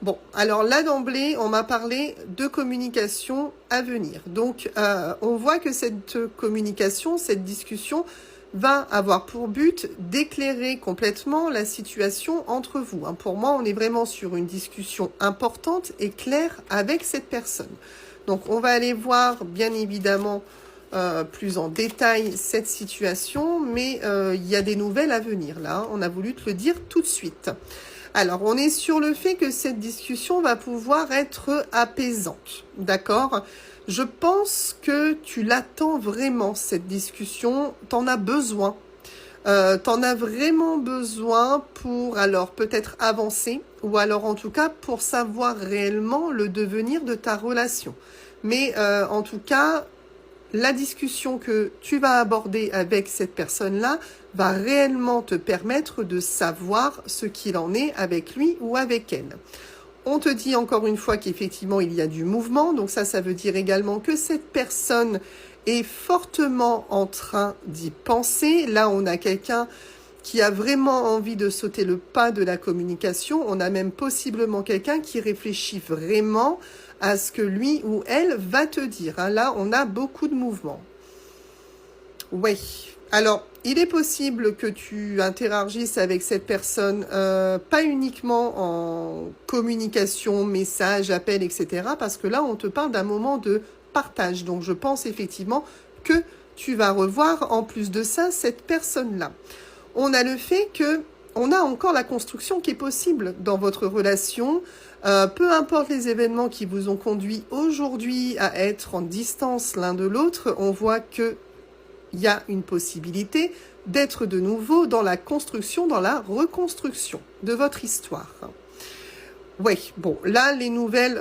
Bon, alors là d'emblée, on m'a parlé de communication à venir. Donc, on voit que cette communication, cette discussion va avoir pour but d'éclairer complètement la situation entre vous. Pour moi, on est vraiment sur une discussion importante et claire avec cette personne. Donc, on va aller voir, bien évidemment, plus en détail cette situation, mais il y a des nouvelles à venir. Là, on a voulu te le dire tout de suite. Alors, on est sur le fait que cette discussion va pouvoir être apaisante, d'accord? Je pense que tu l'attends vraiment, cette discussion, t'en as besoin. T'en as vraiment besoin pour, alors, peut-être avancer, ou alors, en tout cas, pour savoir réellement le devenir de ta relation. Mais, en tout cas, la discussion que tu vas aborder avec cette personne-là va réellement te permettre de savoir ce qu'il en est avec lui ou avec elle. On te dit encore une fois qu'effectivement il y a du mouvement, donc ça veut dire également que cette personne est fortement en train d'y penser. Là, on a quelqu'un qui a vraiment envie de sauter le pas de la communication. On a même possiblement quelqu'un qui réfléchit vraiment à ce que lui ou elle va te dire. Là, on a beaucoup de mouvements. Oui. Alors, il est possible que tu interagisses avec cette personne, pas uniquement en communication, message, appel, etc. Parce que là, on te parle d'un moment de partage. Donc, je pense effectivement que tu vas revoir, en plus de ça, cette personne-là. On a le fait que on a encore la construction qui est possible dans votre relation. Peu importe les événements qui vous ont conduit aujourd'hui à être en distance l'un de l'autre, on voit que il y a une possibilité d'être de nouveau dans la construction, dans la reconstruction de votre histoire. Oui, bon, là, les nouvelles,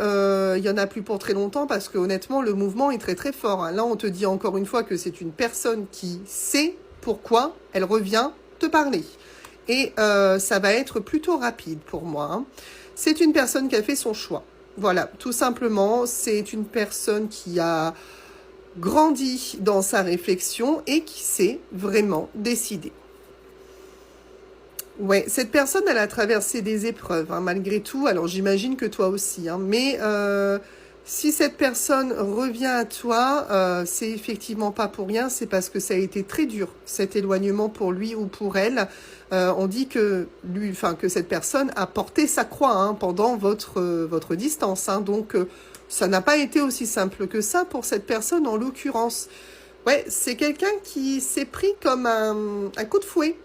il y en a plus pour très longtemps parce que honnêtement, le mouvement est très très fort. Là, on te dit encore une fois que c'est une personne qui sait pourquoi elle revient te parler. Et ça va être plutôt rapide pour moi. C'est une personne qui a fait son choix. Voilà, tout simplement, c'est une personne qui a grandi dans sa réflexion et qui s'est vraiment décidée. Ouais, cette personne, elle a traversé des épreuves, malgré tout. Alors, j'imagine que toi aussi. Mais si cette personne revient à toi, c'est effectivement pas pour rien. C'est parce que ça a été très dur, cet éloignement pour lui ou pour elle. On dit que que cette personne a porté sa croix pendant votre distance. Donc, ça n'a pas été aussi simple que ça pour cette personne en l'occurrence. Ouais, c'est quelqu'un qui s'est pris comme un coup de fouet.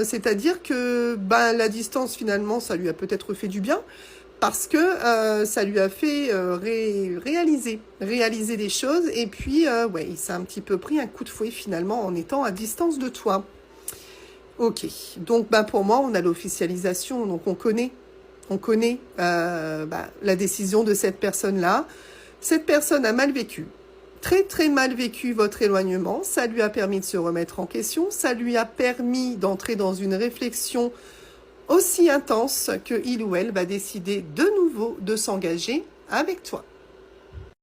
C'est-à-dire que la distance finalement ça lui a peut-être fait du bien parce que ça lui a fait réaliser des choses et puis ouais, il s'est un petit peu pris un coup de fouet finalement en étant à distance de toi. Ok, donc pour moi on a l'officialisation, donc on connaît la décision de cette personne-là. Cette personne a mal vécu. Très très mal vécu votre éloignement, ça lui a permis de se remettre en question, ça lui a permis d'entrer dans une réflexion aussi intense que il ou elle va décider de nouveau de s'engager avec toi.